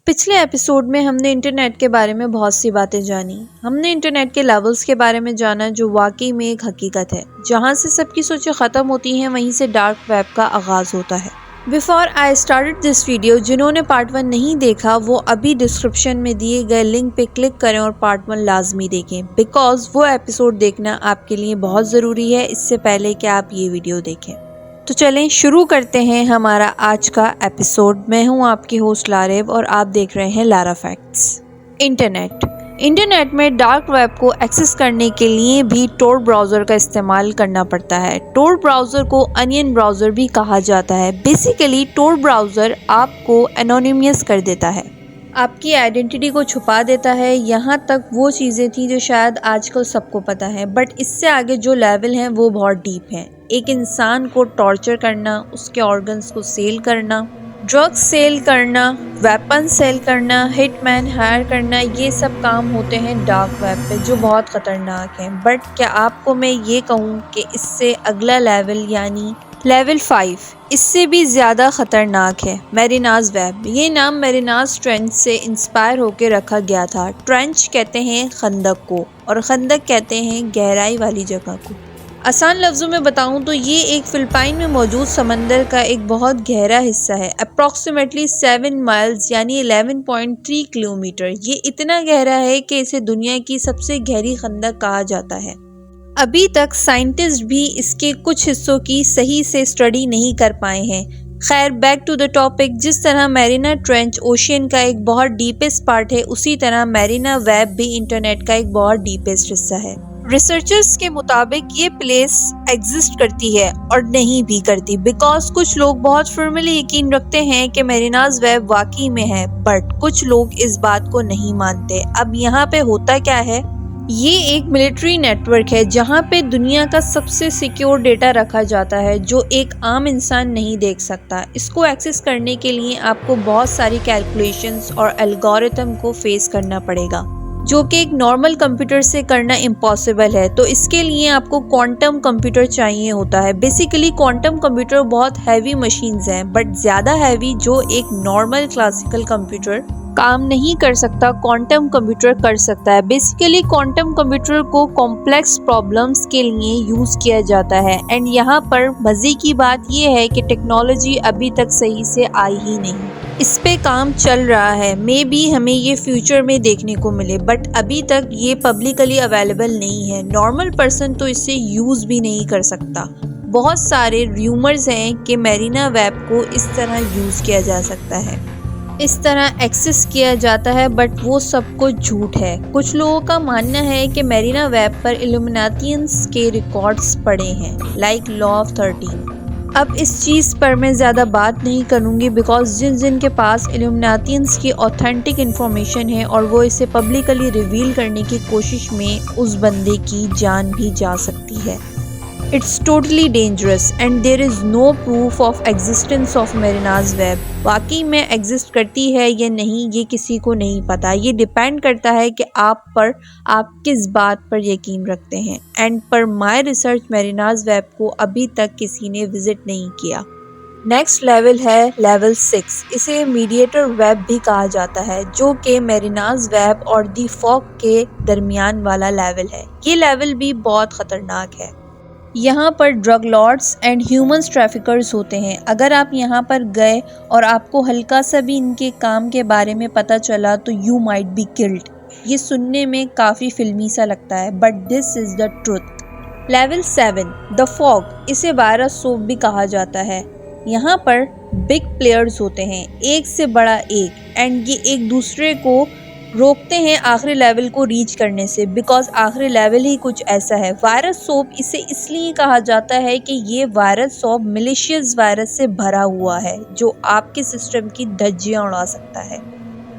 पिछले एपिसोड में हमने इंटरनेट के बारे में बहुत सी बातें जानी। हमने इंटरनेट के लेवल्स के बारे में जाना जो वाकई में एक हकीकत है। जहां से सबकी सोचें ख़त्म होती हैं वहीं से डार्क वेब का आगाज़ होता है। Before I started this video, जिन्होंने पार्ट 1 नहीं देखा वो अभी डिस्क्रिप्शन में दिए गए लिंक पे क्लिक करें और पार्ट 1 लाजमी देखें, बिकॉज वो एपिसोड देखना आपके लिए बहुत ज़रूरी है इससे पहले कि आप ये वीडियो देखें। तो चलें शुरू करते हैं हमारा आज का एपिसोड। मैं हूं आपकी होस्ट लारेब और आप देख रहे हैं लारा फैक्ट्स। इंटरनेट में डार्क वेब को एक्सेस करने के लिए भी टोर ब्राउज़र का इस्तेमाल करना पड़ता है। टोर ब्राउज़र को अनियन ब्राउज़र भी कहा जाता है। बेसिकली टोर ब्राउज़र आपको एनोनिमस कर देता है, आपकी आइडेंटिटी को छुपा देता है। यहाँ तक वो चीज़ें थी जो शायद आजकल सबको पता है, बट इससे आगे जो लेवल हैं वो बहुत डीप हैं। एक इंसान को टॉर्चर करना, उसके ऑर्गन्स को सेल करना, ड्रग्स सेल करना, वेपन सेल करना, हिटमैन हायर करना, ये सब काम होते हैं डार्क वेब पे जो बहुत ख़तरनाक हैं। बट क्या आपको मैं ये कहूँ कि इससे अगला लेवल यानी लेवल 5 इससे भी ज़्यादा ख़तरनाक है, मेरिनाज वेब। ये नाम मेरिनाज ट्रेंच से इंस्पायर होकर रखा गया था। ट्रेंच कहते हैं खंदक को और खंदक कहते हैं गहराई वाली जगह को। आसान लफ्ज़ों में बताऊं तो ये एक फिलिपाइन में मौजूद समंदर का एक बहुत गहरा हिस्सा है, अप्रॉक्सीमेटली 7 माइल्स यानी 11.3 किलोमीटर। ये इतना गहरा है कि इसे दुनिया की सबसे गहरी खंदक कहा जाता है। अभी तक साइंटिस्ट भी इसके कुछ हिस्सों की सही से स्टडी नहीं कर पाए हैं। खैर, बैक टू द टॉपिक। जिस तरह मैरिना ट्रेंच ओशियन का एक बहुत डीपेस्ट पार्ट है, उसी तरह मैरिना वेब भी इंटरनेट का एक बहुत डीपेस्ट हिस्सा है। रिसर्चर्स के मुताबिक ये प्लेस एग्जिस्ट करती है और नहीं भी करती, बिकॉज कुछ लोग बहुत फर्मली यकीन रखते हैं कि मैरिनाज वेब वाकई में है, बट कुछ लोग इस बात को नहीं मानते। अब यहाँ पे होता क्या है, ये एक मिलिट्री नेटवर्क है जहाँ पे दुनिया का सबसे सिक्योर डेटा रखा जाता है जो एक आम इंसान नहीं देख सकता। इसको एक्सेस करने के लिए आपको बहुत सारी कैलकुलेशंस और एल्गोरिथम को फेस करना पड़ेगा जो कि एक नॉर्मल कंप्यूटर से करना इम्पॉसिबल है। तो इसके लिए आपको क्वांटम कंप्यूटर चाहिए होता है। बेसिकली क्वांटम कंप्यूटर बहुत हैवी मशीन्स हैं, बट ज़्यादा हैवी जो एक नॉर्मल क्लासिकल कंप्यूटर काम नहीं कर सकता, क्वांटम कंप्यूटर कर सकता है। बेसिकली क्वांटम कंप्यूटर को कॉम्प्लेक्स प्रॉब्लम्स के लिए यूज़ किया जाता है। एंड यहाँ पर मज़े की बात यह है कि टेक्नोलॉजी अभी तक सही से आई ही नहीं। इस पे काम चल रहा है, मे बी हमें ये फ्यूचर में देखने को मिले, बट अभी तक ये पब्लिकली अवेलेबल नहीं है। नॉर्मल पर्सन तो इसे यूज़ भी नहीं कर सकता। बहुत सारे र्यूमर्स हैं कि मैरिना वेब को इस तरह यूज़ किया जा सकता है, इस तरह एक्सेस किया जाता है, बट वो सब कुछ झूठ है। कुछ लोगों का मानना है कि मैरिना वेब पर इल्यूमिनाटियंस के रिकॉर्ड्स पड़े हैं, लाइक लॉ ऑफ 13। अब इस चीज़ पर मैं ज़्यादा बात नहीं करूँगी, बिकॉज जिन के पास इल्यूमिनाटियंस की ऑथेंटिक इन्फॉर्मेशन है और वो इसे पब्लिकली रिवील करने की कोशिश में उस बंदे की जान भी जा सकती है। It's totally dangerous and there is no proof of existence of Mariana's web. वाकई में एग्जिस्ट करती है या नहीं ये किसी को नहीं पता। ये डिपेंड करता है कि आप किस बात पर यकीन रखते हैं। एंड पर माय रिसर्च मैरिनाज वेब को अभी तक किसी ने विजिट नहीं किया। नेक्स्ट लेवल है लेवल 6। इसे मीडिएटर वेब भी कहा जाता है, जो कि मैरिनाज वेब और दी फॉग के दरमियान वाला लेवल है। ये लेवल भी बहुत ख़तरनाक है। यहाँ पर drug lords and humans traffickers होते हैं। अगर आप यहाँ पर गए और आपको हल्का सा भी इनके काम के बारे में पता चला तो यू माइट बी किल्ड। ये सुनने में काफ़ी फिल्मी सा लगता है, but this is the truth. Level 7 the fog, इसे वायरस सोप भी कहा जाता है। यहाँ पर बिग प्लेयर्स होते हैं, एक से बड़ा एक, एंड ये एक दूसरे को रोकते हैं आखिरी लेवल को रीच करने से, बिकॉज आखिरी लेवल ही कुछ ऐसा है। वायरस सोप इसे इसलिए कहा जाता है कि ये वायरस सोप मिलिशियस वायरस से भरा हुआ है जो आपके सिस्टम की धज्जियां उड़ा सकता है।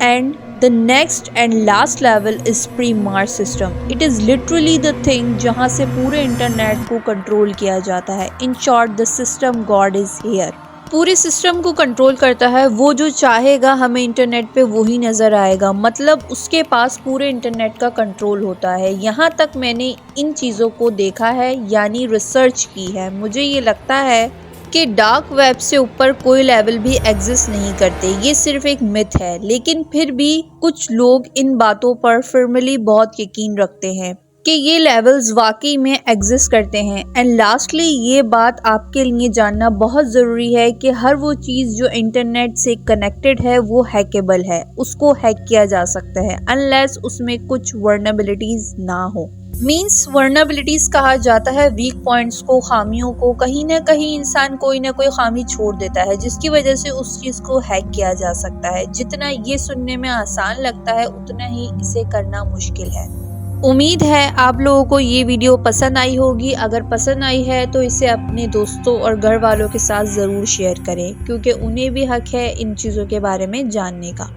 And the next and last level is pre-Mars system. It is literally the thing जहाँ से पूरे इंटरनेट को कंट्रोल किया जाता है। In short, the system God is here. पूरे सिस्टम को कंट्रोल करता है, वो जो चाहेगा हमें इंटरनेट पे वही नज़र आएगा। मतलब उसके पास पूरे इंटरनेट का कंट्रोल होता है। यहाँ तक मैंने इन चीज़ों को देखा है, यानी रिसर्च की है। मुझे ये लगता है कि डार्क वेब से ऊपर कोई लेवल भी एग्जिस्ट नहीं करते। ये सिर्फ एक मिथ है, लेकिन फिर भी कुछ लोग इन बातों पर फर्मली बहुत यकीन रखते हैं कि ये लेवल्स वाकई में एग्जिस्ट करते हैं। एंड लास्टली, ये बात आपके लिए जानना बहुत ज़रूरी है कि हर वो चीज़ जो इंटरनेट से कनेक्टेड है वो हैकेबल है, उसको हैक किया जा सकता है अनलेस उसमें कुछ वर्नेबिलिटीज़ ना हो। मीन्स वर्नेबिलिटीज़ कहा जाता है वीक पॉइंट्स को, खामियों को। कहीं ना कहीं इंसान कोई ना कोई खामी छोड़ देता है जिसकी वजह से उस चीज़ को हैक किया जा सकता है। जितना ये सुनने में आसान लगता है उतना ही इसे करना मुश्किल है। उम्मीद है आप लोगों को ये वीडियो पसंद आई होगी। अगर पसंद आई है तो इसे अपने दोस्तों और घर वालों के साथ ज़रूर शेयर करें, क्योंकि उन्हें भी हक है इन चीज़ों के बारे में जानने का।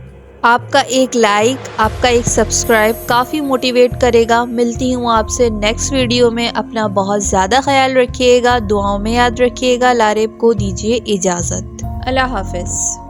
आपका एक लाइक, आपका एक सब्सक्राइब काफ़ी मोटिवेट करेगा। मिलती हूँ आपसे नेक्स्ट वीडियो में। अपना बहुत ज़्यादा ख्याल रखिएगा, दुआओं में याद रखिएगा। लारेब को दीजिए इजाज़त। अल्लाह हाफ़िज़।